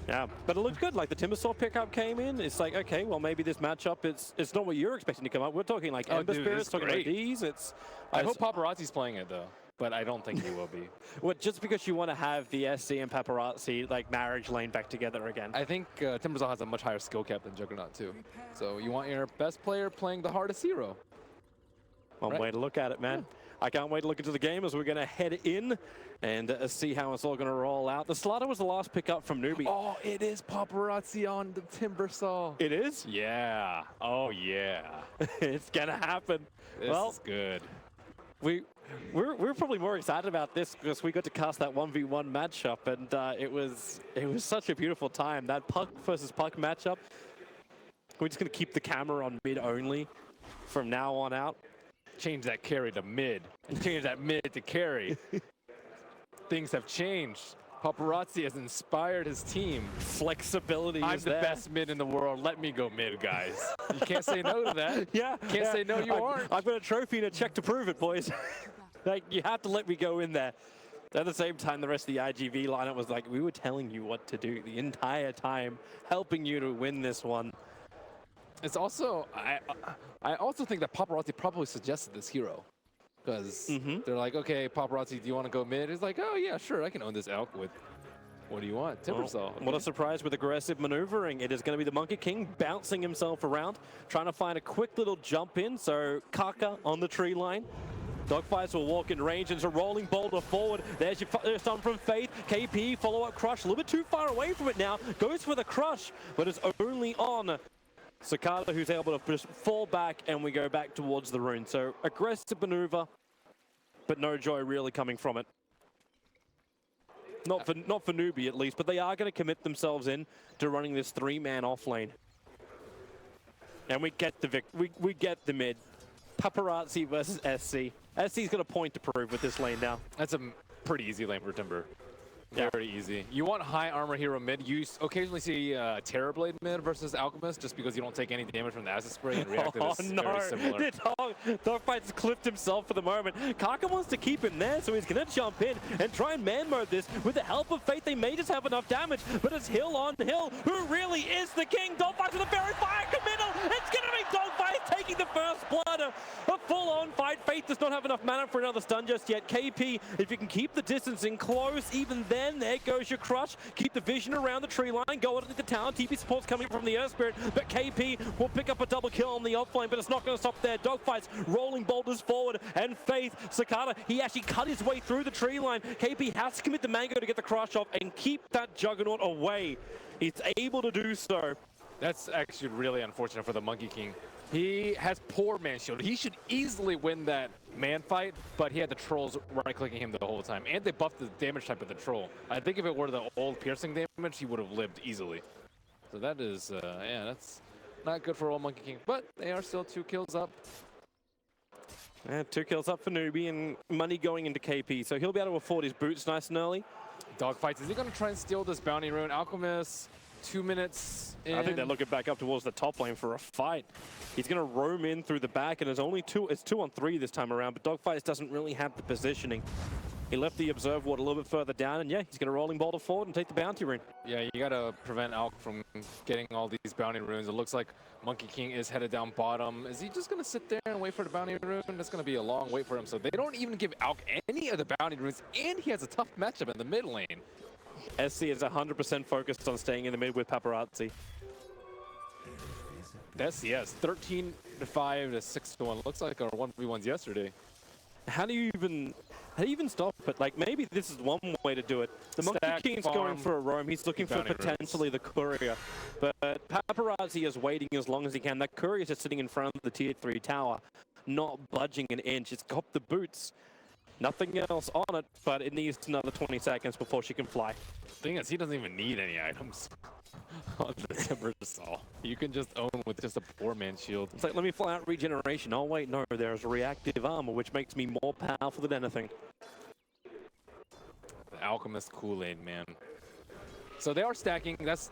Yeah, but it looked good. Like the Timbersaw pickup came in. It's like, okay, well maybe this matchup it's not what you're expecting to come up. We're talking like Ember Spirits, talking about these. I hope Paparazzi's playing it though, but I don't think he will be. Well, just because you want to have the SC and Paparazzi like marriage lane back together again. I think Timbersaw has a much higher skill cap than Juggernaut too. So you want your best player playing the hardest hero. One way to look at it, man. Yeah. I can't wait to look into the game as we're going to head in and see how it's all going to roll out. The Slaughter was the last pickup from Newbee. Oh, it is Paparazzi on the Timbersaw. It is? Yeah. Oh, yeah. It's going to happen. This is good. We're probably more excited about this because we got to cast that 1v1 matchup, and it was such a beautiful time. That puck versus puck matchup. We're just going to keep the camera on mid only from now on out. Change that carry to mid, and change that mid to carry. Things have changed. Paparazzi has inspired his team. Flexibility I'm is the there. Best mid in the world. Let me go mid, guys. You can't say no to that. Yeah. Can't say no, you aren't. I've got a trophy and a check to prove it, boys. Like, you have to let me go in there. At the same time, the rest of the IGV lineup was like, we were telling you what to do the entire time, helping you to win this one. It's also, I also think that Paparazzi probably suggested this hero. Because they're like, okay, Paparazzi, do you want to go mid? He's like, oh yeah, sure, I can own this elk with, what do you want? Timbersaw. Okay. What a surprise with aggressive maneuvering. It is going to be the Monkey King bouncing himself around, trying to find a quick little jump in. So Kaka on the tree line. Dogfights will walk in range and it's a rolling boulder forward. There's your stun from Faith. KP, follow-up crush, a little bit too far away from it now. Goes for the crush, but it's only on Cicada, who's able to just fall back, and we go back towards the rune. So aggressive maneuver, but no joy really coming from it. Not for Newbee at least, but they are going to commit themselves in to running this 3-man off lane. And we get the we get the mid. Paparazzi versus SC. SC's got a point to prove with this lane now. That's a pretty easy lane for Timber. Very easy. You want high armor hero mid. You occasionally see Terrorblade mid versus Alchemist just because you don't take any damage from the acid spray and reactive is very similar. Dogfight's clipped himself for the moment. Kaka wants to keep him there, so he's going to jump in and try and man mode this. With the help of Faith, they may just have enough damage, but it's Hill on Hill, who really is the king. Dogfight with a very fire committal. It's going to be Dogfight taking the first blood. A full-on fight. Faith does not have enough mana for another stun just yet. KP, if you can keep the distance in close, even then, there goes your crush. Keep the vision around the tree line. Go into the town. TP support's coming from the Earth Spirit, but KP will pick up a double kill on the offlane, but it's not going to stop there. Dogfights rolling boulders forward, and Faith, Cicada, he actually cut his way through the tree line. KP has to commit the mango to get the crush off and keep that Juggernaut away. He's able to do so. That's actually really unfortunate for the Monkey King. He has poor man shield. He should easily win that man fight, but he had the trolls right-clicking him the whole time. And they buffed the damage type of the troll. I think if it were the old piercing damage, he would have lived easily. So that is, yeah, that's not good for old Monkey King. But they are still 2 kills up. And 2 kills up for Newbee and money going into KP. So he'll be able to afford his boots nice and early. Dogfights, is he going to try and steal this bounty rune? Alchemist, 2 minutes in. I think they're looking back up towards the top lane for a fight. He's going to roam in through the back, and it's only it's 2-on-3 this time around, but Dogfights doesn't really have the positioning. He left the Observe Ward a little bit further down, and yeah, he's going to rolling boulder forward and take the bounty rune. Yeah, you got to prevent Alk from getting all these bounty runes. It looks like Monkey King is headed down bottom. Is he just going to sit there and wait for the bounty rune? That's going to be a long wait for him. So they don't even give Alk any of the bounty runes, and he has a tough matchup in the mid lane. SC is 100% focused on staying in the mid with Paparazzi. That's, yes, 13-5 to 6-1. Looks like our 1v1s yesterday. How do you even stop it? Like, maybe this is one way to do it. The Monkey King's going for a roam. He's looking for potentially the courier. But Paparazzi is waiting as long as he can. That courier is just sitting in front of the tier 3 tower, not budging an inch. It's got the boots. Nothing else on it, but it needs another 20 seconds before she can fly. The thing is, he doesn't even need any items on the Timbersaw. You can just own with just a poor man shield. It's like, let me fly out regeneration. Oh wait, no, there's reactive armor, which makes me more powerful than anything. The Alchemist Kool-Aid, man. So they are stacking. That's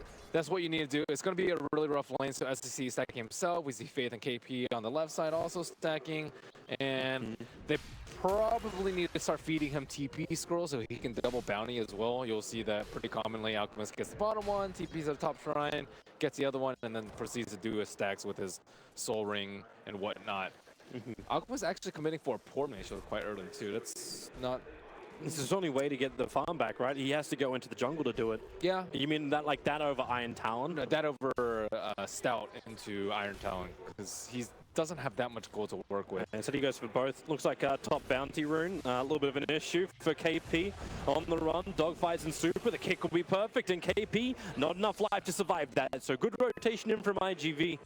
what you need to do. It's going to be a really rough lane. So SCC stacking himself. We see Faith and KP on the left side also stacking. And they probably need to start feeding him TP scrolls so he can double bounty as well. You'll see that pretty commonly. Alchemist gets the bottom one, TP's at the top shrine, gets the other one, and then proceeds to do his stacks with his soul ring and whatnot. Alchemist actually committing for a poor man shield quite early too. That's not... This is his only way to get the farm back, right? He has to go into the jungle to do it. Yeah. You mean that like that over Iron Talon? No, that over Stout into Iron Talon, because he doesn't have that much gold to work with. And so he goes for both. Looks like a top bounty rune. A little bit of an issue for KP on the run. Dogfights and super. The kick will be perfect, and KP not enough life to survive that. So good rotation in from IGV.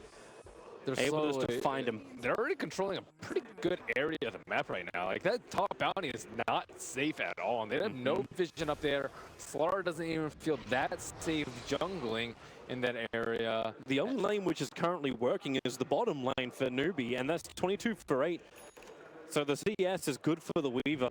They're able just to find him. They're already controlling a pretty good area of the map right now. Like, that top bounty is not safe at all, and they have no vision up there. Slar doesn't even feel that safe jungling in that area. The only lane which is currently working is the bottom lane for Newbee, and that's 22 for 8. So the CS is good for the Weaver.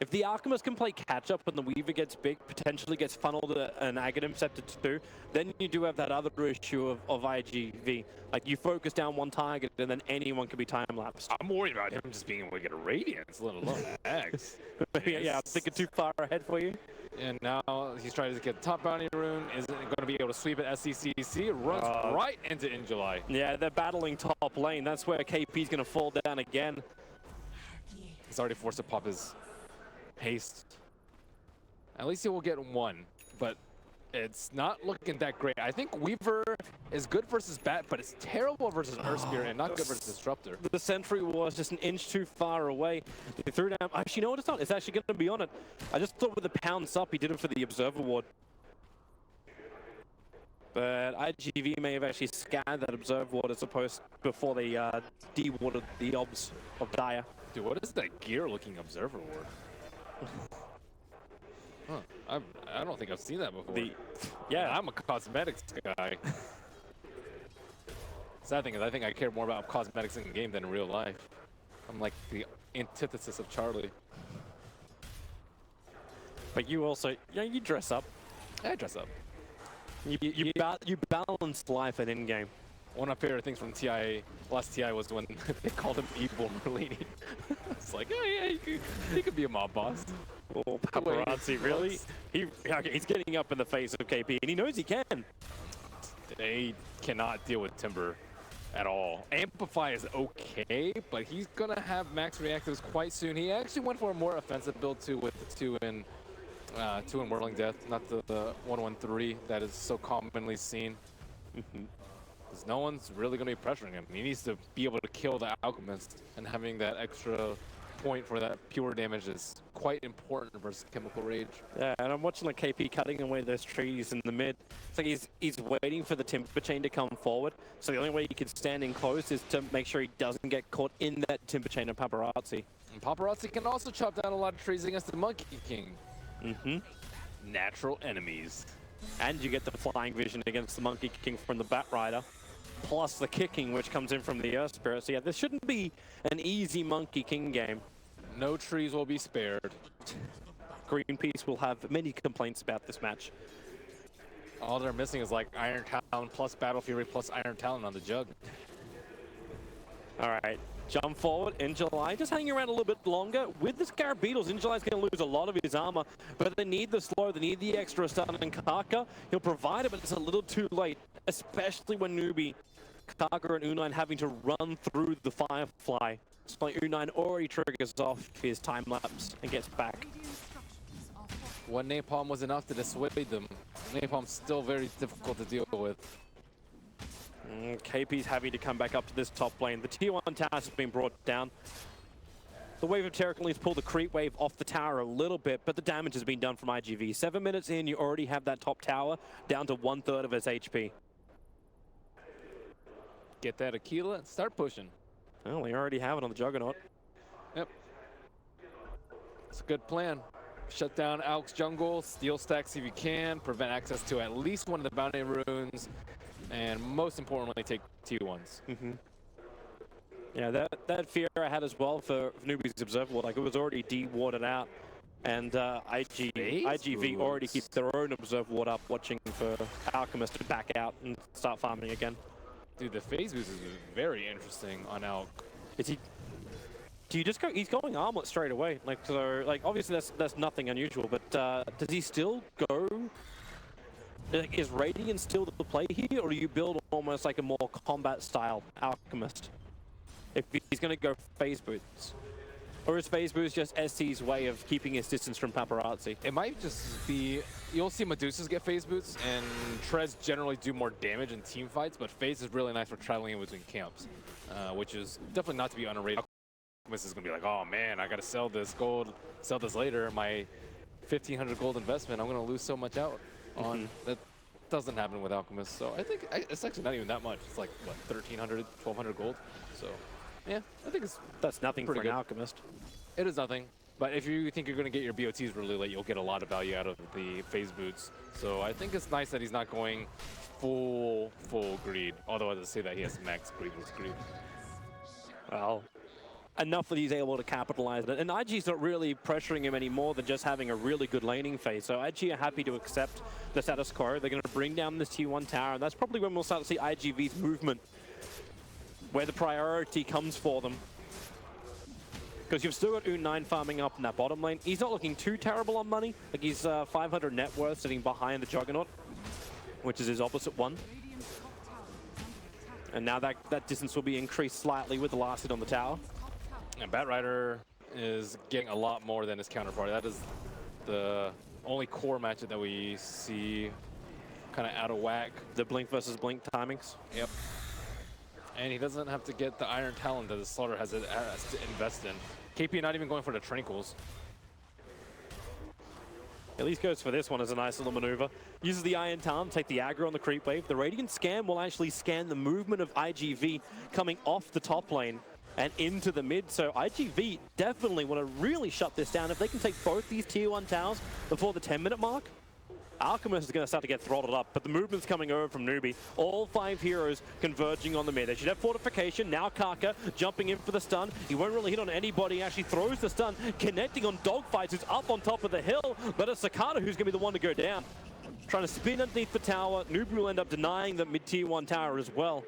If the Alchemist can play catch-up when the Weaver gets big, potentially gets funneled an Aghanim Scepter too, then you do have that other issue of IGV. Like, you focus down one target, and then anyone can be time-lapsed. I'm worried about him just being able to get a Radiance, let alone Axe. Yeah, I'm thinking too far ahead for you. And now he's trying to get the top bounty rune, isn't going to be able to sweep at SCCC, runs right into In July. Yeah, they're battling top lane. That's where KP's going to fall down again. He's already forced to pop his haste. At least he will get one, but it's not looking that great. I think Weaver is good versus Bat, but it's terrible versus Earth Spirit and not good versus Disruptor. The Sentry was just an inch too far away. They threw down. Actually, you know what? It's not. It's actually going to be on it. I just thought with the pounds up, he did it for the Observer Ward. But IGV may have actually scanned that Observer Ward as opposed before they de-warded the Obs of Dire. Dude, what is that gear-looking Observer Ward? Huh. I don't think I've seen that before. Yeah, I'm a cosmetics guy. Sad thing is, I think I care more about cosmetics in the game than in real life. I'm like the antithesis of Charlie. But you also, you dress up. I dress up. You balance life at in-game. One of my favorite things from TI, last TI, was when they called him Evil Merlini. It's like, oh yeah, he could be a mob boss. Oh, paparazzi, really? He's getting up in the face of KP, and he knows he can. They cannot deal with Timber at all. Amplify is okay, but he's gonna have max reactives quite soon. He actually went for a more offensive build too, with the 2 in Whirling Death, not the 1-1-3 that is so commonly seen. Because no one's really going to be pressuring him. He needs to be able to kill the Alchemist, and having that extra point for that pure damage is quite important versus Chemical Rage. Yeah, and I'm watching the KP cutting away those trees in the mid. It's like he's waiting for the Timber Chain to come forward. So the only way he can stand in close is to make sure he doesn't get caught in that Timber Chain of Paparazzi. And Paparazzi can also chop down a lot of trees against the Monkey King. Natural enemies. And you get the flying vision against the Monkey King from the Bat Rider. Plus the kicking, which comes in from the Earth Spirit. So yeah, this shouldn't be an easy Monkey King game. No trees will be spared. Greenpeace will have many complaints about this match. All they're missing is like Iron Talon plus Battle Fury plus Iron Talon on the jug. All right, jump forward in July. Just hanging around a little bit longer. With the Scarab Beetles, in July's going to lose a lot of his armor, but they need the slow, they need the extra stun, and Kaka, he'll provide it, but it's a little too late, especially when Newbee, Kaka, and U9 having to run through the Firefly. So U9 already triggers off his time lapse and gets back. One napalm was enough to dissuade them. Napalm's still very difficult to deal with. KP's having to come back up to this top lane. The tier 1 tower has been brought down. The wave of Terracolines pulled the creep wave off the tower a little bit, but the damage has been done from IGV. 7 minutes in, you already have that top tower down to 1/3 of its HP. Get that Aquila and start pushing. Well, we already have it on the Juggernaut. Yep. It's a good plan. Shut down Alk's jungle, steal stacks if you can, prevent access to at least one of the bounty runes, and most importantly, take T1s. Yeah, that fear I had as well for Newbee's Observer Ward. Like, it was already de-warded out, and IGV already keep their own Observer Ward up, watching for Alchemist to back out and start farming again. Dude, the phase boost is very interesting on Alk. Is he Do you just go? He's going armlet straight away. Like so, like obviously that's nothing unusual. But does he still go? Like, is Radiant still the play here, or do you build almost like a more combat style Alchemist? If he's going to go phase boots, or is phase boots just SC's way of keeping his distance from paparazzi? It might just be, you'll see Medusas get phase boots, and Trez generally do more damage in team fights, but phase is really nice for traveling in between camps, which is definitely not to be underrated. Alchemist is going to be like, oh man, I got to sell this gold, sell this later, my 1,500 gold investment, I'm going to lose so much out on. That doesn't happen with Alchemist, so I think it's actually not even that much. It's like, what, 1,300, 1,200 gold? So, yeah, I think that's nothing for an Alchemist. It is nothing, but if you think you're going to get your BOTs really late, you'll get a lot of value out of the phase boots. So I think it's nice that he's not going full greed, although as I say that, he has max greedless greed. Well, enough that he's able to capitalize on it. And IG's not really pressuring him any more than just having a really good laning phase. So IG are happy to accept the status quo. They're going to bring down this T1 tower, and that's probably when we'll start to see IGV's movement, where the priority comes for them. Because you've still got U9 farming up in that bottom lane. He's not looking too terrible on money. Like he's 500 net worth sitting behind the Juggernaut, which is his opposite one. And now that distance will be increased slightly with the last hit on the tower. And Batrider is getting a lot more than his counterpart. That is the only core matchup that we see kind of out of whack. The Blink versus Blink timings. Yep. And he doesn't have to get the Iron Talon that the Slaughter has to invest in. KP not even going for the Tranquils. At least goes for this one as a nice little maneuver. Uses the Iron Talon, take the aggro on the creep wave. The Radiant Scan will actually scan the movement of IGV coming off the top lane and into the mid. So IGV definitely want to really shut this down. If they can take both these tier 1 towers before the 10-minute mark, Alchemist is going to start to get throttled up, but the movement's coming over from Newbee. All 5 heroes converging on the mid. They should have fortification. Now Kaka jumping in for the stun. He won't really hit on anybody. He actually throws the stun, connecting on Dogfights, who's up on top of the hill, but it's Sakata who's going to be the one to go down. Trying to spin underneath the tower. Newbee will end up denying the mid-tier 1 tower as well.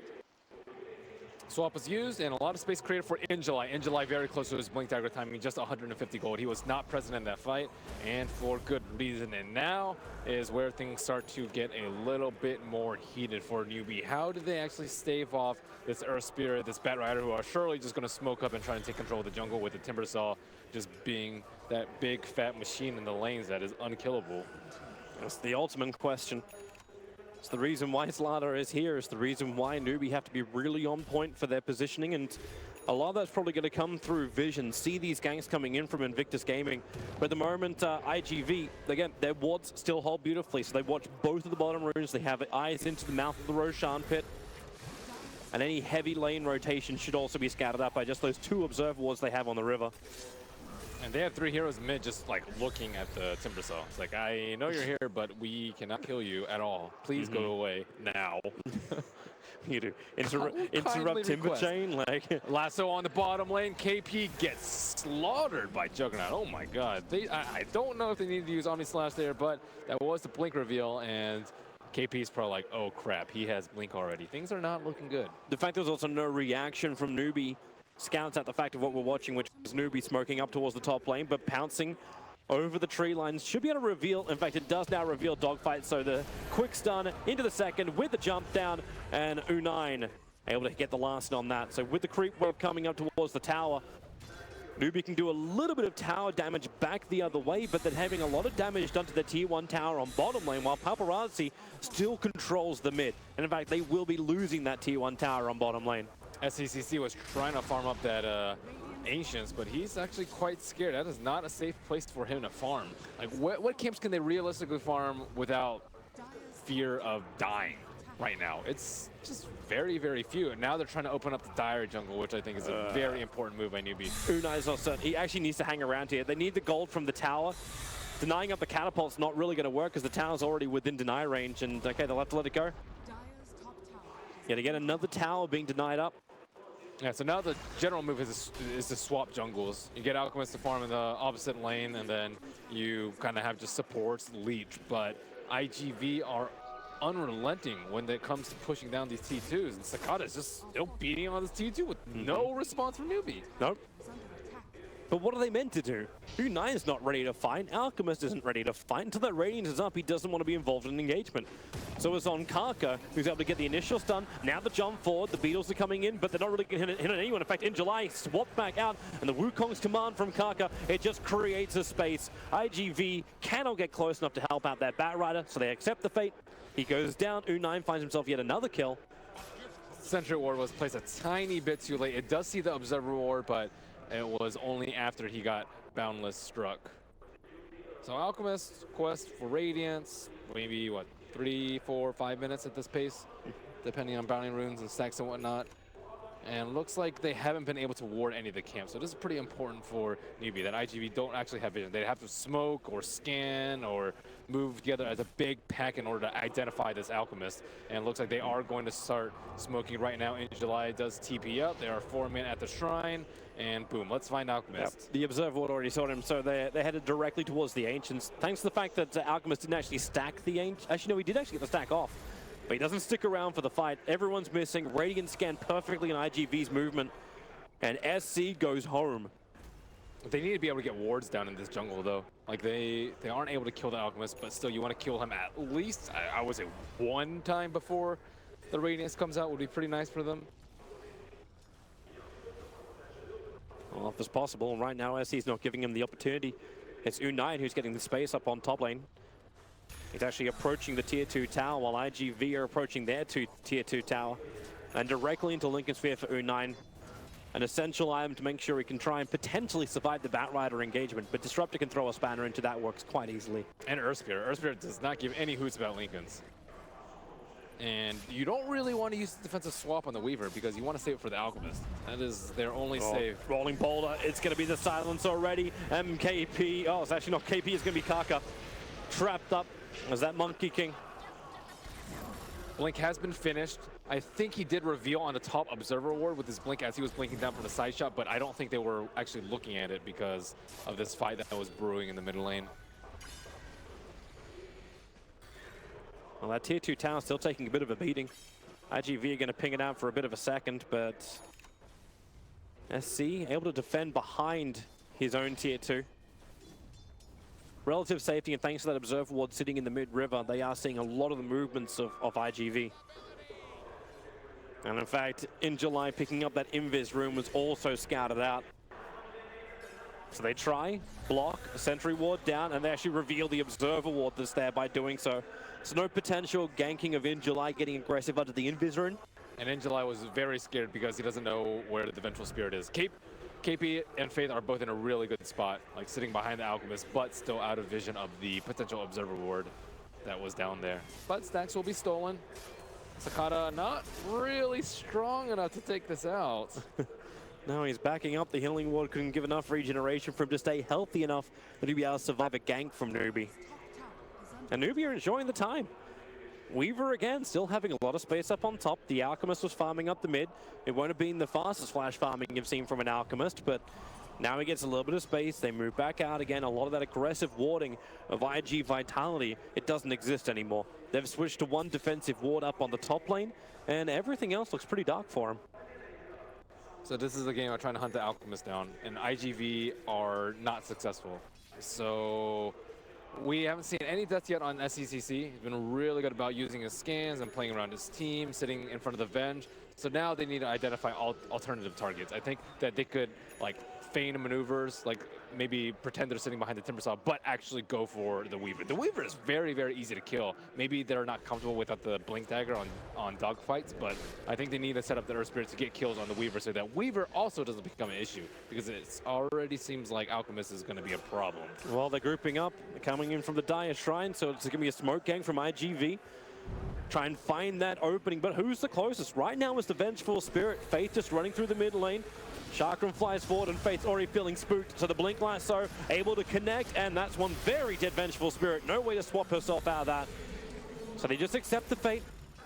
Swap was used and a lot of space created for Injuly. Injuly very close to his Blink Dagger timing, just 150 gold. He was not present in that fight, and for good reason. And now is where things start to get a little bit more heated for Newbee. How do they actually stave off this Earth Spirit, this Batrider, who are surely just going to smoke up and try and take control of the jungle, with the Timbersaw just being that big fat machine in the lanes that is unkillable? That's the ultimate question. It's the reason why Slaughter is here. It's the reason why Newbee have to be really on point for their positioning, and a lot of that's probably going to come through vision. See these ganks coming in from Invictus Gaming. But at the moment, IGV, again, their wards still hold beautifully, so they watch both of the bottom runes. They have eyes into the mouth of the Roshan pit. And any heavy lane rotation should also be scattered up by just those 2 observer wards they have on the river. And they have 3 heroes mid just like looking at the Timbersaw. It's like, I know you're here, but we cannot kill you at all. Please go away now. You do. Interrupt Timber Chain, like. Lasso on the bottom lane. KP gets slaughtered by Juggernaut. Oh my god. I don't know if they needed to use Omni Slash there, but that was the Blink reveal, and KP's probably like, oh crap, he has Blink already. Things are not looking good. The fact there's also no reaction from Newbee scouts out the fact of what we're watching, which is Newbee smoking up towards the top lane, but pouncing over the tree lines. Should be able to reveal, in fact, it does now reveal Dogfight, so the quick stun into the second with the jump down, and U9 able to get the last on that. So with the creep wave coming up towards the tower, Newbee can do a little bit of tower damage back the other way, but then having a lot of damage done to the tier 1 tower on bottom lane, while Paparazzi still controls the mid. And in fact, they will be losing that tier 1 tower on bottom lane. SCCC was trying to farm up that Ancients, but he's actually quite scared. That is not a safe place for him to farm. Like, what camps can they realistically farm without fear of dying right now? It's just very, very few. And now they're trying to open up the Dire jungle, which I think is a very important move by Newbee. U9 is not certain. He actually needs to hang around here. They need the gold from the tower. Denying up the catapult's not really going to work because the tower's already within deny range, and okay, they'll have to let it go. Yet again, another tower being denied up. Yeah, so now the general move is to swap jungles. You get Alchemist to farm in the opposite lane, and then you kind of have just supports, leech. But IGV are unrelenting when it comes to pushing down these T2s, and Sakata is just still beating on this T2 with no response from Newbee. Nope. But what are they meant to do? U9 is not ready to fight. Alchemist isn't ready to fight. Until that Radiance is up, he doesn't want to be involved in engagement. So it's on Kaka, who's able to get the initial stun. Now the jump forward, the Beatles are coming in, but they're not really going to hit anyone. In fact, in July, swapped back out, and the Wukong's command from Kaka, it just creates a space. IG.V cannot get close enough to help out that Batrider, so they accept the fate. He goes down. U9 finds himself yet another kill. Sentry Ward was placed a tiny bit too late. It does see the Observer Ward, but it was only after he got Boundless struck. So Alchemist's quest for Radiance, maybe what, 3, 4, 5 minutes at this pace, depending on bounding runes and stacks and whatnot. And looks like they haven't been able to ward any of the camps. So this is pretty important for Newbee, that IG.V don't actually have vision. They have to smoke or scan or move together as a big pack in order to identify this Alchemist. And it looks like they are going to start smoking right now. In July does TP up. There are 4 men at the shrine. And boom, let's find Alchemist. Yep. The Observer Ward already saw him, so they're headed directly towards the Ancients. Thanks to the fact that Alchemist didn't actually stack the Ancients. Actually, no, he did actually get the stack off. But he doesn't stick around for the fight. Everyone's missing. Radiant scanned perfectly in IG.V's movement. And SC goes home. They need to be able to get wards down in this jungle, though. Like, they aren't able to kill the Alchemist, but still, you want to kill him at least, I would say, 1 time before the Radiance comes out would be pretty nice for them. Well, if it's possible, right now SC's not giving him the opportunity. It's U9 who's getting the space up on top lane. He's actually approaching the tier 2 tower while IG.V are approaching their tier 2 tower. And directly into Lincoln Sphere for U9. An essential item to make sure he can try and potentially survive the Batrider engagement. But Disruptor can throw a spanner into that, works quite easily. And Earth Spirit. Earth Spirit does not give any hoots about Lincolns. And you don't really want to use the defensive swap on the Weaver because you want to save it for the Alchemist. That is their only save. Rolling boulder, it's going to be the silence already. MKP, oh, it's actually not KP, it's going to be Kaka. Trapped up as that Monkey King. Blink has been finished. I think he did reveal on the top Observer Ward with his blink as he was blinking down from the side shot, but I don't think they were actually looking at it because of this fight that was brewing in the middle lane. Well, that tier 2 tower still taking a bit of a beating. IG.V are going to ping it out for a bit of a second, but SC able to defend behind his own tier 2. Relative safety, and thanks to that Observer Ward sitting in the mid-river, they are seeing a lot of the movements of IG.V. And in fact, in July, picking up that Invis room was also scouted out. So they try, block, a Sentry Ward down, and they actually reveal the Observer Ward that's there by doing so. So no potential ganking of In July getting aggressive under the Invis rune. And In July was very scared because he doesn't know where the Vengeful Spirit is. KP and Faith are both in a really good spot, like sitting behind the Alchemist, but still out of vision of the potential Observer Ward that was down there. But stacks will be stolen. Sakata not really strong enough to take this out. No, he's backing up. The Healing Ward couldn't give enough regeneration for him to stay healthy enough to be able to survive a gank from Newbee. And Newbee are enjoying the time. Weaver again, still having a lot of space up on top. The Alchemist was farming up the mid. It won't have been the fastest flash farming you've seen from an Alchemist, but now he gets a little bit of space. They move back out again. A lot of that aggressive warding of IG.Vitality, it doesn't exist anymore. They've switched to one defensive ward up on the top lane, and everything else looks pretty dark for him. So this is a game of trying to hunt the Alchemist down, and IG.V are not successful. So we haven't seen any deaths yet on SCCC. He's been really good about using his scans and playing around his team, sitting in front of the Venge. So now they need to identify alternative targets. I think that they could like feign maneuvers, like maybe pretend they're sitting behind the Timbersaw, but actually go for the Weaver. The Weaver is very, very easy to kill. Maybe they're not comfortable without the Blink Dagger on dogfights, but I think they need to set up the Earth Spirit to get kills on the Weaver so that Weaver also doesn't become an issue, because it already seems like Alchemist is going to be a problem. Well, they're grouping up. They're coming in from the Dire Shrine, so it's going to be a smoke gang from IG.V. Try and find that opening, but who's the closest? Right now is the Vengeful Spirit. Faith just running through the mid lane. Chakram flies forward and Faith's already feeling spooked. So the Blink Lasso able to connect, and that's one very dead Vengeful Spirit. No way to swap herself out of that. So they just accept the fate.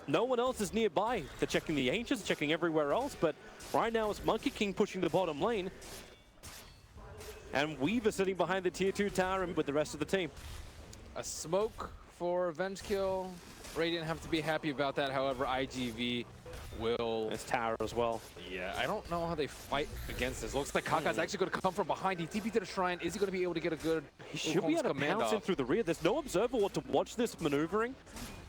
No one else is nearby. They're checking the Ancients, checking everywhere else, but right now it's Monkey King pushing the bottom lane. And Weaver sitting behind the tier 2 tower with the rest of the team. A smoke for Venge kill. Radiant have to be happy about that. However, IG.V will... It's Tower as well. Yeah, I don't know how they fight against this. Looks like Kaka's actually going to come from behind. He TP to the shrine. Is he going to be able to get a good... He should be able to pounce in through the rear. There's no observer to watch this maneuvering,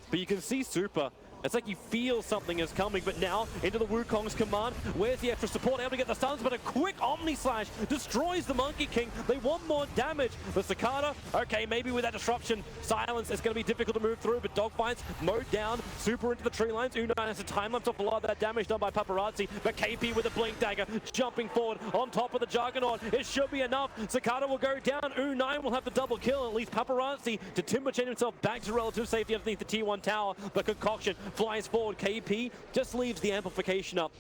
but you can see Super. It's like you feel something is coming, but now into the Wukong's command. Where's the extra support? Able to get the stuns, but a quick Omni Slash destroys the Monkey King. They want more damage. The Cicada, okay, maybe with that disruption, silence, it's going to be difficult to move through, but Dogfights mowed down, Super into the tree lines. Unai has a time lapse off a lot of that damage done by Paparazzi, but KP with a Blink Dagger, jumping forward on top of the Juggernaut. It should be enough. Cicada will go down. Unai will have the double kill, at least Paparazzi to timber chain himself back to relative safety underneath the T1 tower. The Concoction flies forward. KP just leaves the amplification up.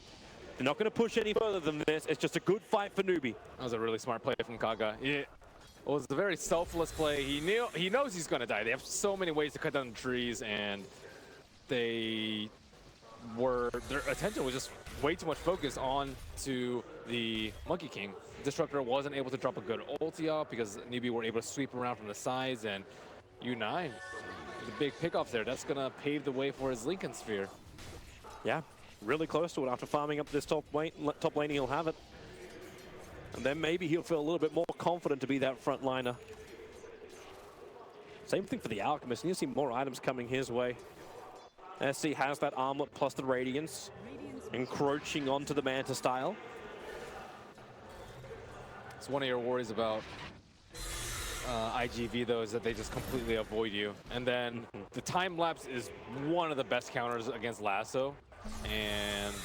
They're not going to push any further than this. It's just a good fight for Newbee. That was a really smart play from Kaga. It was a very selfless play. He knows he's going to die. They have so many ways to cut down the trees, and their attention was just way too much focused on to the Monkey King. Disruptor wasn't able to drop a good ulti off because Newbee were able to sweep around from the sides, and U9, the big pickoffs there, that's going to pave the way for his Lincoln Sphere. Yeah, really close to it. After farming up this top lane, he'll have it. And then maybe he'll feel a little bit more confident to be that frontliner. Same thing for the Alchemist. You'll see more items coming his way. SC has that armlet plus the Radiance, encroaching onto the Manta style. It's one of your worries about IGV, though, is that they just completely avoid you. And then the time lapse is one of the best counters against Lasso. And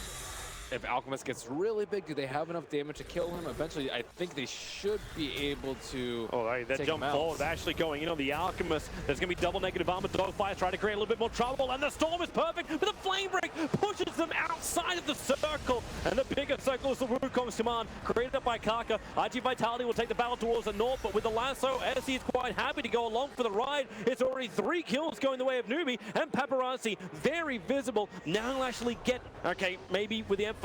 if Alchemist gets really big, do they have enough damage to kill him? Eventually, I think they should be able to. Oh, that jump forward, actually going in on the Alchemist. There's going to be double negative armor. Dogfire trying to create a little bit more trouble, and the Storm is perfect, but the Flame Break pushes them outside of the circle, and the bigger circle is the Wukong's command, created up by Kaka. IG.Vitality will take the battle towards the north, but with the lasso, SC is quite happy to go along for the ride. It's already 3 kills going the way of Newbee, and Paparazzi, very visible. Now he'll actually get, okay, maybe with the amplification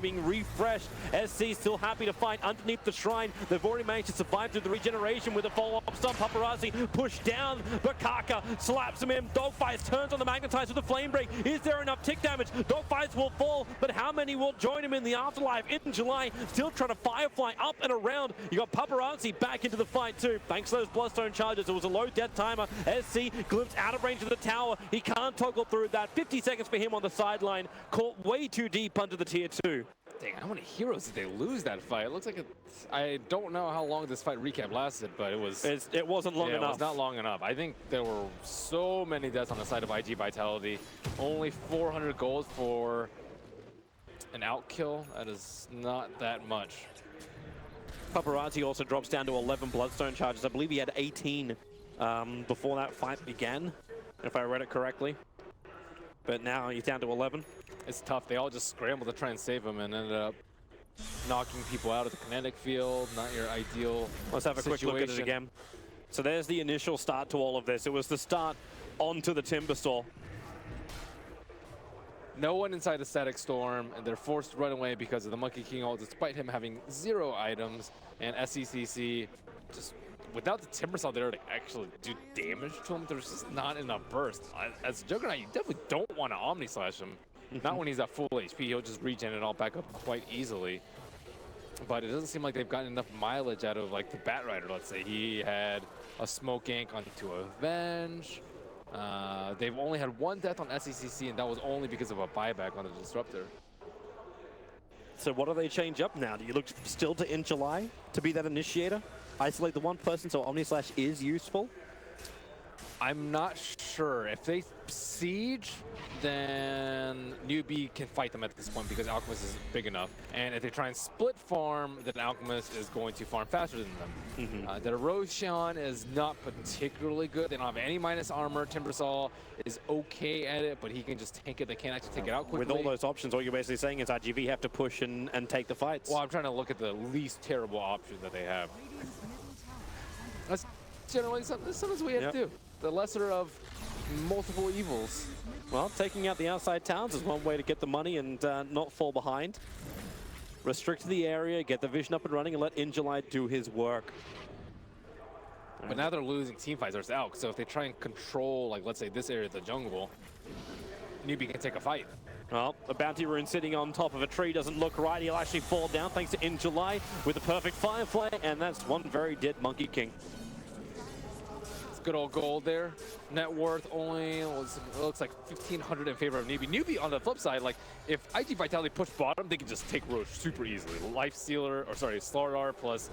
being refreshed. SC still happy to fight underneath the shrine. They've already managed to survive through the regeneration with a follow-up stun. Paparazzi pushed down, but Kaka slaps him in. Dogfights turns on the Magnetize with the Flame Break. Is there enough tick damage? Dogfights will fall, but how many will join him in the afterlife in July? Still trying to Firefly up and around. You got Paparazzi back into the fight too. Thanks to those Bloodstone charges. It was a low death timer. SC glimpsed out of range of the tower. He can't toggle through that. 50 seconds for him on the sideline. Caught way too deep under the tier 2. Dang, how many heroes did they lose that fight? It looks like I don't know how long this fight recap lasted, but it wasn't long enough. It was not long enough. I think there were so many deaths on the side of IG.Vitality. Only 400 gold for an outkill. That is not that much. Paparazzi also drops down to 11 Bloodstone charges. I believe he had 18 before that fight began, if I read it correctly. But now he's down to 11. It's tough. They all just scrambled to try and save him and ended up knocking people out of the kinetic field. Not your ideal Let's have a quick look at it again. So there's the initial start to all of this. It was the start onto the Timbersaw. No one inside the Static Storm, and they're forced to run away because of the Monkey King ult, despite him having 0 items. And SCCC, just without the Timbersaw there to actually do damage to him, there's just not enough burst. As Juggernaut, you definitely don't want to Omni Slash him. Not when he's at full HP, he'll just regen it all back up quite easily. But it doesn't seem like they've gotten enough mileage out of like the Bat Rider, let's say. He had a Smoke Gank onto Avenge. They've only had 1 death on SCCC, and that was only because of a buyback on the Disruptor. So what do they change up now? Do you look still to in July to be that initiator? Isolate the one person so Omni Slash is useful? I'm not sure. If they siege, then Newbee can fight them at this point because Alchemist is big enough. And if they try and split farm, then Alchemist is going to farm faster than them. The Roshan is not particularly good. They don't have any minus armor. Timbersaw is okay at it, but he can just tank it. They can't actually take it out quickly. With all those options, what you're basically saying is IGV have to push and take the fights. Well, I'm trying to look at the least terrible option that they have. That's generally something we have to do. The lesser of multiple evils. Well, taking out the outside towns is one way to get the money and not fall behind. Restrict the area, get the vision up and running, and let Injuly do his work. But now they're losing team fights versus Alk, so if they try and control, like, let's say this area of the jungle, Newbee can take a fight. Well, a bounty rune sitting on top of a tree doesn't look right. He'll actually fall down thanks to In July with a perfect Firefly, and that's one very dead Monkey King. It's good old gold there. Net worth only looks like 1,500 in favor of Newbee. Newbee on the flip side, like if IG.Vitality push bottom, they can just take Roche super easily. Life Stealer, or sorry, Slardar plus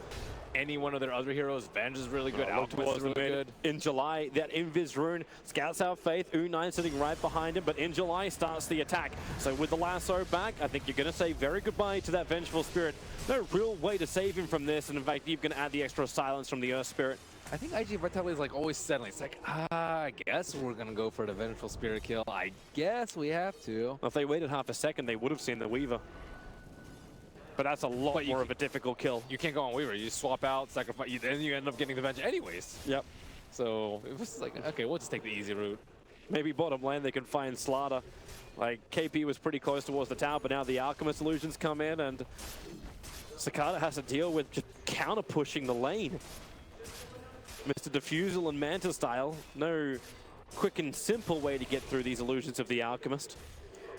any one of their other heroes. Venge is really good. Alchemist is really good. In July, that Invis rune scouts out Faith. U9 sitting right behind him, but In July starts the attack. So with the lasso back, I think you're going to say very goodbye to that Vengeful Spirit. No real way to save him from this, and in fact, you're going to add the extra silence from the Earth Spirit. I think IG.Vitality is like always settling. It's like, I guess we're going to go for the Vengeful Spirit kill. I guess we have to. Well, if they waited half a second, they would have seen the Weaver. But that's a lot more of a difficult kill. You can't go on Weaver. You swap out, sacrifice, and you end up getting the Venge anyways. Yep. So it was like, okay, we'll just take the easy route. Maybe bottom lane they can find Slardar. Like, KP was pretty close towards the tower, but now the Alchemist illusions come in, and Cicada has to deal with just counter-pushing the lane. Mr. Diffusal and Manta style. No quick and simple way to get through these illusions of the Alchemist.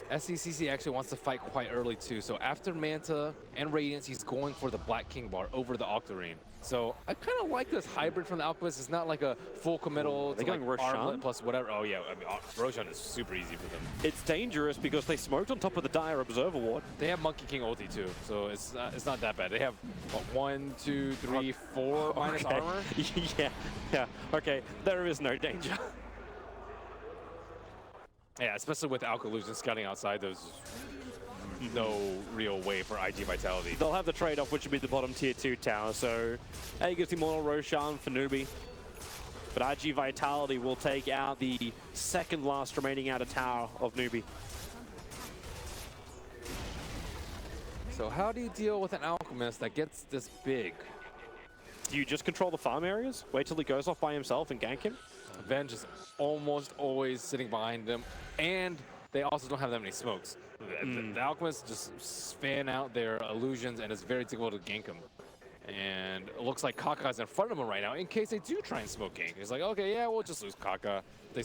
SCCC actually wants to fight quite early too. So after Manta and Radiance, he's going for the Black King bar over the Octarine. So I kind of like this hybrid from the Alchemist. It's not like a full committal. They're going like Roshan Armlet plus whatever. Oh yeah, I mean Roshan is super easy for them. It's dangerous because they smoked on top of the Dire Observer Ward. They have Monkey King ulti too, so it's not that bad. They have what, 1, 2, 3, 4 minus armor. yeah. Okay, there is no danger. Yeah, especially with Alka Illusion scouting outside, there's no real way for IG.Vitality. They'll have the trade-off, which would be the bottom tier 2 tower. So, Aegis Immortal Roshan for Newbee. But IG.Vitality will take out the second last remaining outer tower of Newbee. So how do you deal with an Alchemist that gets this big? Do you just control the farm areas? Wait till he goes off by himself and gank him? Venge is almost always sitting behind them, and they also don't have that many smokes. The Alchemists just fan out their illusions, and it's very difficult to gank them. And it looks like Kaka's in front of them right now in case they do try and smoke gank. It's like, okay, yeah, we'll just lose Kaka. They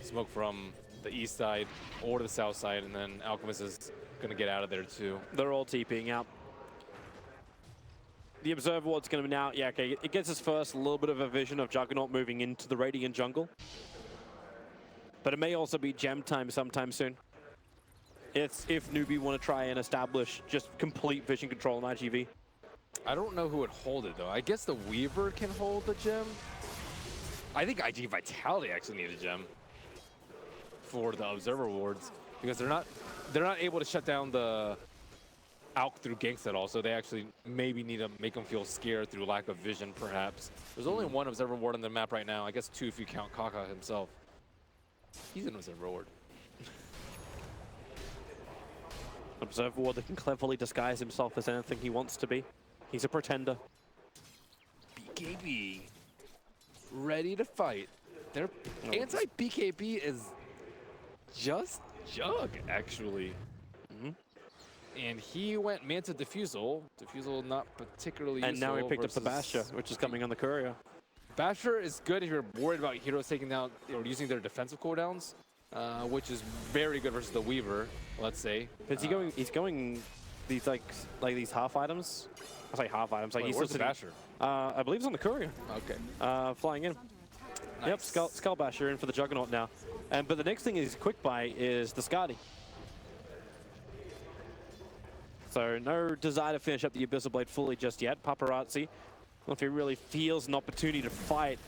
smoke from the east side or the south side, and then Alchemist is going to get out of there too. They're all TPing out. The Observer Ward's going to be now, yeah, okay, it gets us first a little bit of a vision of Juggernaut moving into the Radiant jungle. But it may also be gem time sometime soon. It's if Newbee want to try and establish just complete vision control on IGV. I don't know who would hold it though. I guess the Weaver can hold the gem. I think IG.Vitality actually need a gem for the Observer Wards because they're not able to shut down the Alk through ganks at all, so they actually maybe need to make them feel scared through lack of vision, perhaps. There's only one Observer Ward on the map right now. I guess 2 if you count Kaka himself. He's an Observer Ward. Observer Ward that can cleverly disguise himself as anything he wants to be. He's a pretender. BKB, ready to fight. Their anti-BKB is just Jug, actually. And he went Manta Diffusal. Diffusal not particularly useful. And now he picked up the Basher, which is coming on the courier. Basher is good if you're worried about heroes taking down or using their defensive cooldowns, which is very good versus the Weaver, let's say. But he's going these like these half items. I say half items. Like Wait, he's where's still the Basher? I believe it's on the courier. Okay. Flying in. Nice. Yep, Skull Basher in for the Juggernaut now. But the next thing is quick buy is the Skadi. So no desire to finish up the Abyssal Blade fully just yet. Paparazzi, well, if he really feels an opportunity to fight,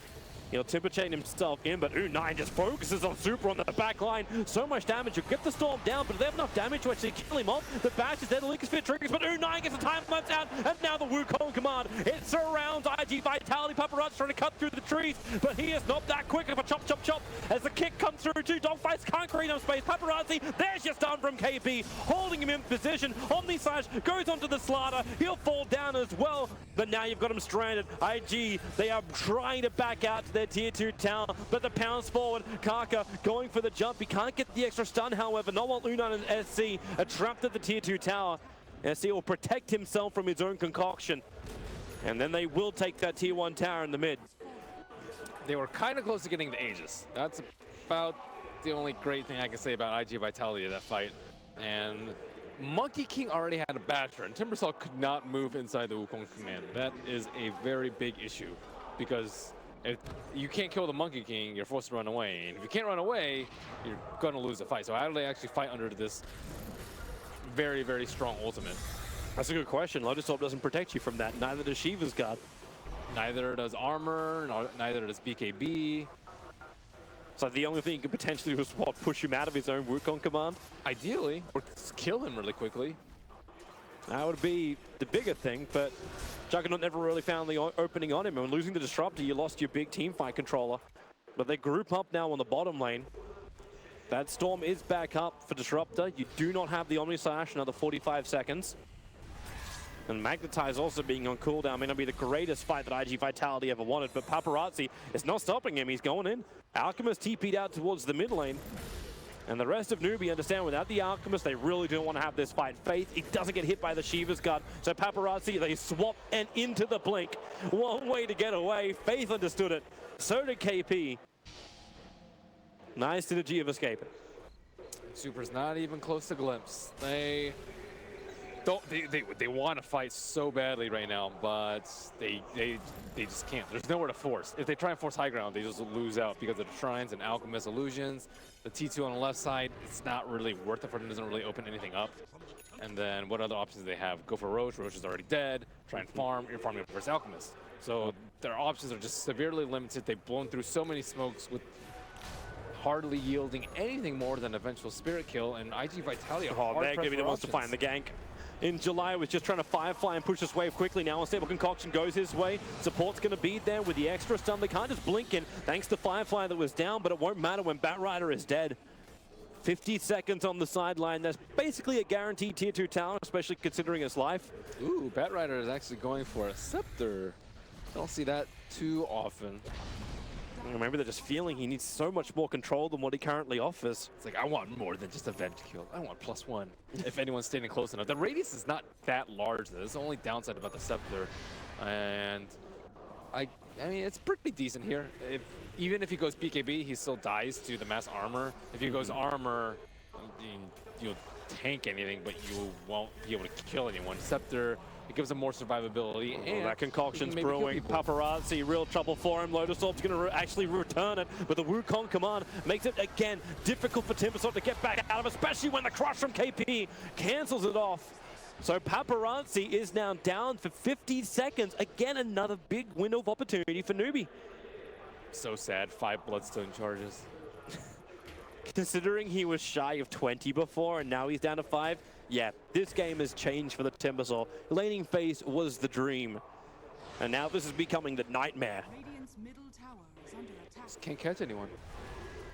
he'll Timber Chain himself in, but U9 just focuses on Super on the back line. So much damage. You'll get the Storm down, but they have enough damage to actually kill him off. The Bash is there, the Link Sphere triggers, but U9 gets the time limits out, and now the Wukong command. It surrounds IG.Vitality. Paparazzi trying to cut through the trees, but he is not that quick of a chop, chop, chop. As the kick comes through, 2 dogfights can't create enough space. Paparazzi, there's your stun from KP, holding him in position. Omni Slash goes onto the Slardar. He'll fall down as well, but now you've got him stranded. IG, they are trying to back out to their tier 2 tower, but the pounce forward. Kaka going for the jump. He can't get the extra stun, however. Not while U9 and SC are trapped at the tier 2 tower. SC will protect himself from his own concoction. And then they will take that tier 1 tower in the mid. They were kind of close to getting the Aegis. That's about the only great thing I can say about IG.Vitality in that fight. And Monkey King already had a Basher, and Timbersaw could not move inside the Wukong command. That is a very big issue, because if you can't kill the Monkey King, you're forced to run away. And if you can't run away, you're going to lose the fight. So how do they actually fight under this very, very strong ultimate? That's a good question. Lotus Orb doesn't protect you from that. Neither does Shiva's Guard. Neither does Armor, neither does BKB. So the only thing you could potentially do is what, push him out of his own Wukong command? Ideally, or kill him really quickly. That would be the bigger thing, but Juggernaut never really found the opening on him. And losing the Disruptor, you lost your big team fight controller. But they group up now on the bottom lane. That Storm is back up for Disruptor. You do not have the Omni Slash, another 45 seconds. And Magnetize also being on cooldown may not be the greatest fight that IG.Vitality ever wanted, but Paparazzi is not stopping him. He's going in. Alchemist TP'd out towards the mid lane. And the rest of Newbee understand without the Alchemist, they really don't want to have this fight. Faith, he doesn't get hit by the Shiva's Guard. So Paparazzi, they swap and into the blink. One way to get away. Faith understood it. So did KP. Nice synergy of escaping. Super's not even close to Glimpse. They want to fight so badly right now, but they just can't. There's nowhere to force. If they try and force high ground, they just lose out because of the Shrines and Alchemist Illusions. The T2 on the left side, it's not really worth it for them. It doesn't really open anything up. And then what other options do they have? Go for Roche. Roche is already dead. Try and farm. You're farming versus Alchemist. So their options are just severely limited. They've blown through so many smokes with hardly yielding anything more than eventual Spirit Kill. And IG.Vitality are hard they're going to be the ones to find the gank. In July was just trying to Firefly and push this wave quickly. Now Unstable Concoction goes his way. Support's going to be there with the extra stun. They can't just blink in thanks to Firefly that was down, but it won't matter when Batrider is dead. 50 seconds on the sideline. That's basically a guaranteed tier 2 talent, especially considering his life. Ooh, Batrider is actually going for a Scepter. Don't see that too often. Maybe they're just feeling he needs so much more control than what he currently offers. It's like, I want more than just a Venge kill. I want +1 if anyone's standing close enough. The radius is not that large, though. That's the only downside about the Scepter. And I mean, it's pretty decent here. Even if he goes BKB, he still dies to the mass armor. If he goes armor, you'll tank anything, but you won't be able to kill anyone. Scepter, it gives him more survivability. And that concoction's brewing. Paparazzi, real trouble for him. Lotus Orb's going to actually return it, but the Wukong command makes it, again, difficult for Timbersaw to get back out of, especially when the crush from KP cancels it off. So Paparazzi is now down for 50 seconds. Again, another big window of opportunity for Newbee. So sad, 5 Bloodstone charges. Considering he was shy of 20 before and now he's down to 5, yeah, this game has changed for the Timbersaw. Laning phase was the dream, and now this is becoming the nightmare. Just can't catch anyone.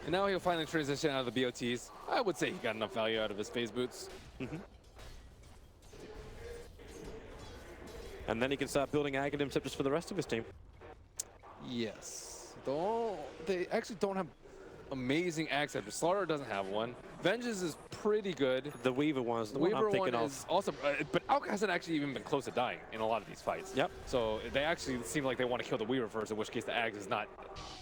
And now he'll finally transition out of the BOTs. I would say he got enough value out of his phase boots. And then he can start building Aghanim Scepters for the rest of his team. Yes. Though they actually don't have amazing Ag Scepters. Slaughter doesn't have one. Vengeance is pretty good. The Weaver one is the Weaver one I'm thinking one of. is also, but Alka hasn't actually even been close to dying in a lot of these fights. Yep. So they actually seem like they want to kill the Weaver first, in which case the Ags is not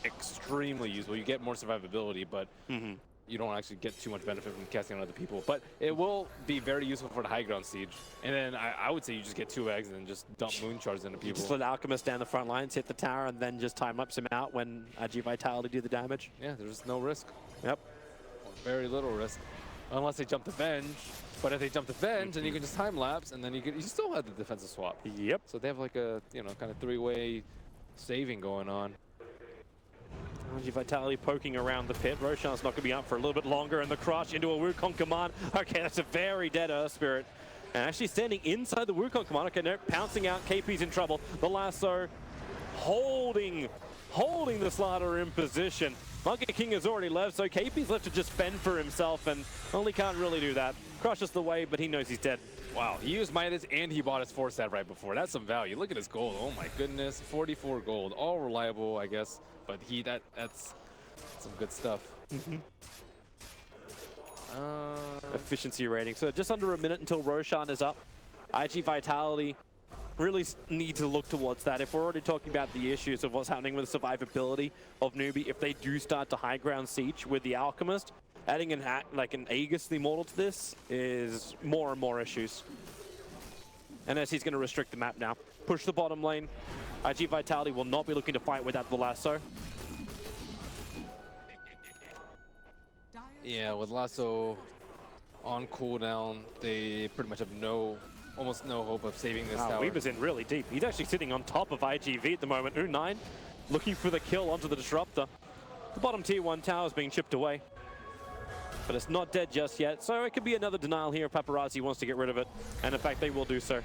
extremely useful. You get more survivability, but you don't actually get too much benefit from casting on other people. But it will be very useful for the high ground siege. And then I would say you just get 2 eggs and then just dump moon charges into people. Just let Alchemist down the front lines, hit the tower, and then just time-lapse him out when IG.Vitality do the damage. Yeah, there's no risk. Yep. Or very little risk. Unless they jump the Venge. But if they jump the Venge, then you can just time-lapse, and then you still have the defensive swap. Yep. So they have like a, kind of 3-way saving going on. IG.Vitality poking around the pit. Roshan's not going to be up for a little bit longer, and the crush into a Wukong command. Okay, that's a very dead Earth Spirit. And actually standing inside the Wukong command. Okay, no, pouncing out. KP's in trouble. The lasso holding the Slaughter in position. Monkey King has already left, so KP's left to just fend for himself, and only can't really do that. Crushes the wave, but he knows he's dead. Wow, he used Midas and he bought his 4-stat right before. That's some value. Look at his gold. Oh my goodness, 44 gold. All reliable, I guess, but that's some good stuff. Efficiency rating. So just under a minute until Roshan is up. IG.Vitality really need to look towards that. If we're already talking about the issues of what's happening with the survivability of Newbee, if they do start to high ground siege with the Alchemist, adding an Aegis the Immortal to this is more and more issues. And as he's going to restrict the map now, push the bottom lane. IG.Vitality will not be looking to fight without the lasso. Yeah, with lasso on cooldown, they pretty much have almost no hope of saving this tower. Weaver's in really deep. He's actually sitting on top of IG.V at the moment. U9 looking for the kill onto the Disruptor. The bottom tier 1 tower is being chipped away, but it's not dead just yet. So it could be another denial here if Paparazzi wants to get rid of it. And in fact, they will do so.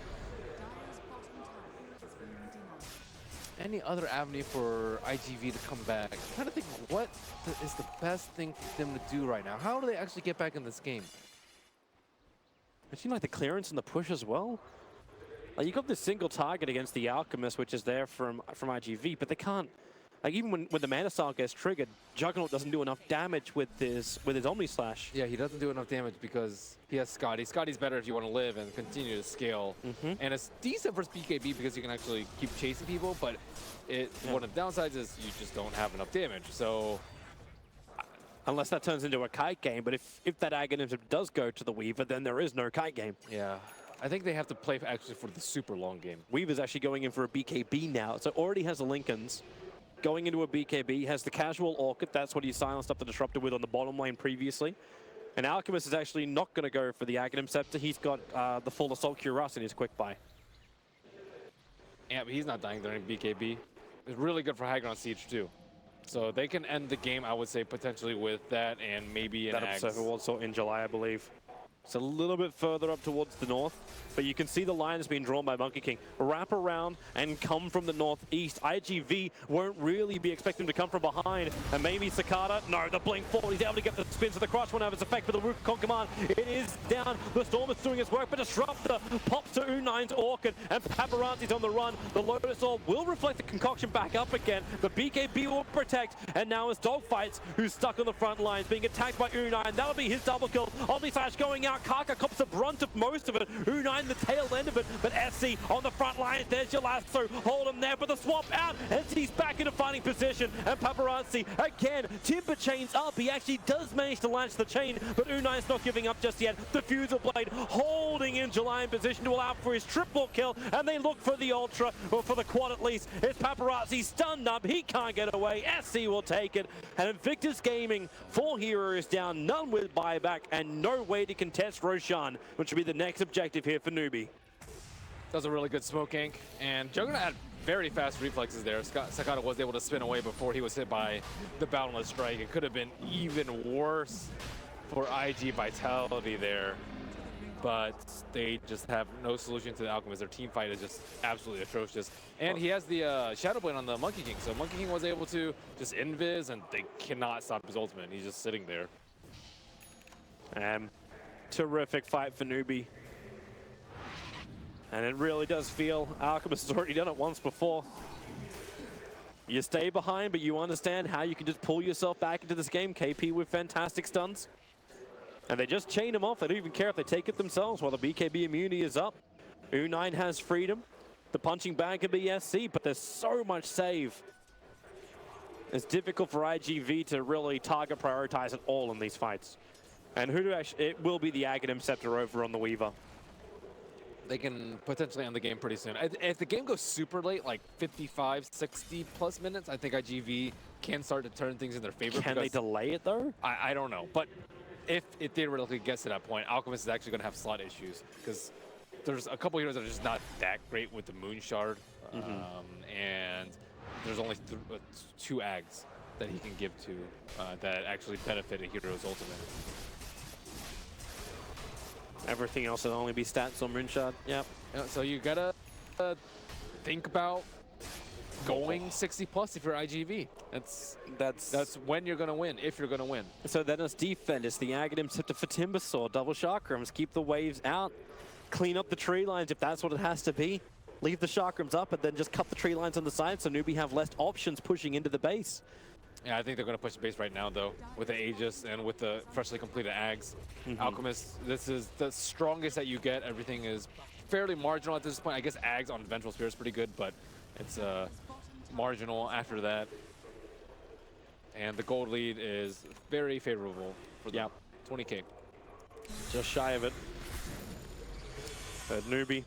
Any other avenue for IG.V to come back? I'm trying to think what is the best thing for them to do right now. How do they actually get back in this game? It seems like the clearance and the push as well. Like, you got this single target against the Alchemist, which is there from IG.V, but they can't. Like, even when the Mana Style gets triggered, Juggernaut doesn't do enough damage with his Omni Slash. Yeah, he doesn't do enough damage because he has Scotty. Scotty's better if you want to live and continue to scale. And it's decent versus BKB because you can actually keep chasing people, but one of the downsides is you just don't have enough damage. So unless that turns into a kite game, but if that agonism does go to the Weaver, then there is no kite game. Yeah. I think they have to play actually for the super long game. Weaver's actually going in for a BKB now, so already has the Lincolns. Going into a BKB, has the casual Orchid, that's what he silenced up the Disruptor with on the bottom lane previously. And Alchemist is actually not going to go for the Aghanim Scepter. He's got the full Assault Cuirass in his quick buy. Yeah, but he's not dying during BKB. It's really good for high ground siege too. So they can end the game, I would say, potentially with that and maybe an Axe. That'll also in July, I believe. It's a little bit further up towards the north, but you can see the line is being drawn by Monkey King. Wrap around and come from the northeast. IG.V won't really be expecting to come from behind. And maybe Cicada, no, the blink forward. He's able to get the spin, so the crush won't have its effect for the Wukong command. It is down. The Storm is doing its work, but Disruptor pops to U9's Orchid, and Paparazzi's on the run. The Lotus Orb will reflect the concoction back up again. The BKB will protect, and now it's Dogfights, who's stuck on the front lines, being attacked by U9. That'll be his double kill. Omni Slash going out. Kaka cops the brunt of most of it. U9 the tail end of it, but SC on the front lines. There's your lasso. Hold him there, but the swap out as he's back in a fighting position. And Paparazzi again, Timber chains up. He actually does manage to launch the chain, but U9's not giving up just yet. The Fuser Blade holding in July in position to allow for his triple kill, and they look for the Ultra, or for the quad at least. It's Paparazzi stunned up. He can't get away. SC will take it. And Invictus Gaming, 4 heroes down, none with buyback, and no way to contest Roshan, which will be the next objective here for Newbee. That was a really good smoke gank, and Juggernaut had very fast reflexes there. Sakata was able to spin away before he was hit by the Boundless Strike. It could have been even worse for IG.Vitality there, but they just have no solution to the Alchemist. Their team fight is just absolutely atrocious. And he has the Shadow Blade on the Monkey King, so Monkey King was able to just invis, and they cannot stop his ultimate. He's just sitting there. Terrific fight for Newbee. And it really does feel, Alchemist has already done it once before. You stay behind, but you understand how you can just pull yourself back into this game. KP with fantastic stuns. And they just chain him off. They don't even care if they take it themselves while the BKB immunity is up. U9 has freedom. The punching bag can be SC, but there's so much save. It's difficult for IG.V to really target prioritize at all in these fights. And it will be the Aghanim Scepter over on the Weaver. They can potentially end the game pretty soon. If the game goes super late, like 55, 60 plus minutes, I think IG.V can start to turn things in their favor. Can they delay it though? I don't know. But if it theoretically gets to that point, Alchemist is actually going to have slot issues because there's a couple heroes that are just not that great with the Moon Shard. And there's only 2 Ags that he can give to that actually benefit a hero's ultimate. Everything else will only be stats on Moonshard. Yep. Yeah, so you gotta think about going 60 plus if you're IG.V. That's when you're gonna win, if you're gonna win. So then it's defend. It's the Aghanim Scepter for Timbersaw. Double chakrams. Keep the waves out. Clean up the tree lines if that's what it has to be. Leave the chakrams up and then just cut the tree lines on the side so Newbee have less options pushing into the base. Yeah, I think they're going to push the base right now, though, with the Aegis and with the freshly completed Ags. Alchemist, this is the strongest that you get. Everything is fairly marginal at this point. I guess Ags on Vengeful Spirit is pretty good, but it's marginal after that. And the gold lead is very favorable for the 20K. Just shy of it. But Newbee.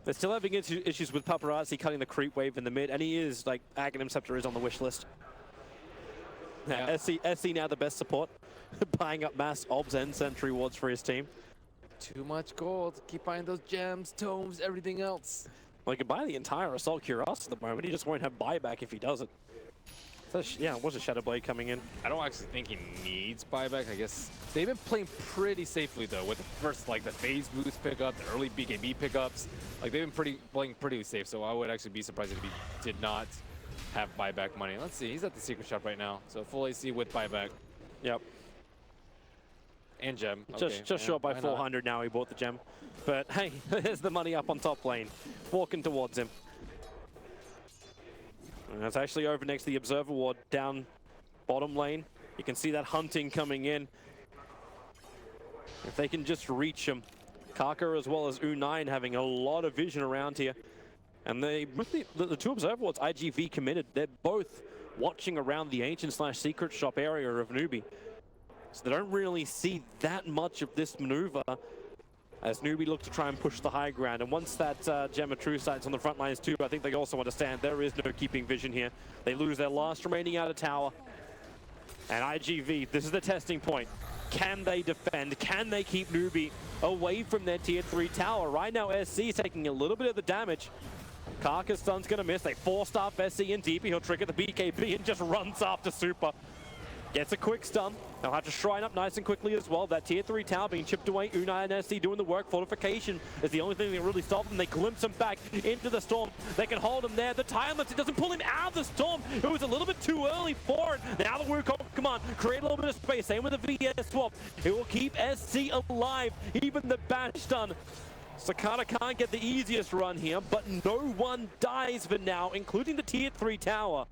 They're still having issues with Paparazzi cutting the creep wave in the mid, and he is, like, Aghanim Scepter is on the wish list. Yeah. SC now the best support, buying up mass obs and sentry wards for his team. Too much gold. Keep buying those gems, tomes, everything else. Well, he could buy the entire Assault Cuirass at the moment. He just won't have buyback if he does it. So, yeah, was a Shadow Blade coming in? I don't actually think he needs buyback. I guess they've been playing pretty safely though, with the first like the phase boost pickup, the early BKB pickups. Like they've been playing pretty safe. So I would actually be surprised if he did not have buyback money. Let's see, he's at the secret shop right now. So full AC with buyback. Yep. And gem. Just short by 400 now. He bought the gem. But hey, there's the money up on top lane, walking towards him. And that's actually over next to the Observer Ward down bottom lane. You can see that hunting coming in. If they can just reach him. Kaka as well as U9 having a lot of vision around here. And they, with the two Observer Wards, IG.V committed, they're both watching around the Ancient/Secret Shop area of Newbee. So they don't really see that much of this maneuver as Newbee look to try and push the high ground. And once that Gem of True Sight's on the front lines too, I think they also understand there is no keeping vision here. They lose their last remaining outer tower. And IG.V, this is the testing point. Can they defend? Can they keep Newbee away from their tier 3 tower? Right now, SC is taking a little bit of the damage. Karka's stun's gonna miss. They forced off SC in deep. He'll trigger the BKB and just runs after Super. Gets a quick stun. They'll have to shrine up nice and quickly as well. That tier 3 tower being chipped away. Unai and SC doing the work. Fortification is the only thing that really stops them. They glimpse him back into the storm. They can hold him there. The time lapse, it doesn't pull him out of the storm. It was a little bit too early for it. Now the Wukong, come on, create a little bit of space. Same with the VS swap. It will keep SC alive. Even the bash stun. Sakata can't get the easiest run here, but no one dies for now, including the tier 3 tower.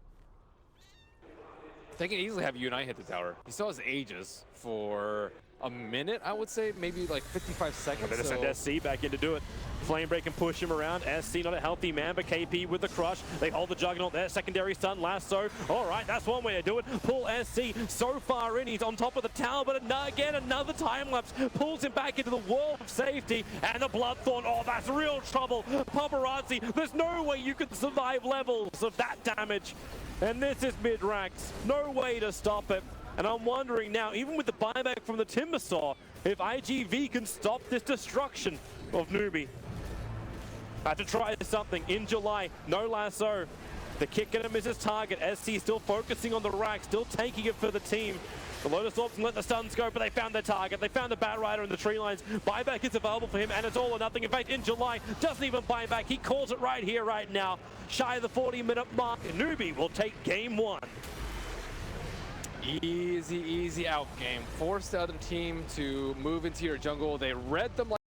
They can easily have Unite hit the tower. He still has Aegis for a minute, I would say, maybe like 55 seconds. They're gonna send SC back in to do it. Flamebreak can push him around. SC not a healthy man, but KP with the crush. They hold the Juggernaut there. Secondary stun, lasso. All right, that's one way to do it. Pull SC so far in. He's on top of the tower, but again, another time lapse pulls him back into the wall of safety. And the Bloodthorn, oh, that's real trouble. Paparazzi, there's no way you can survive levels of that damage. And this is mid-ranks. No way to stop it. And I'm wondering now, even with the buyback from the Timbersaw, if IG.V can stop this destruction of Newbee. Have to try something in July. No lasso. The kick gonna miss his target. SC still focusing on the rack, still taking it for the team. The Lotus Orbs can let the stuns go, but they found their target. They found the Bat Rider in the tree lines. Buyback is available for him, and it's all or nothing. In fact, in July, doesn't even buy back. He calls it right here, right now. Shy of the 40-minute mark, Newbee will take game 1. Easy out game. Forced the other team to move into your jungle. They read them like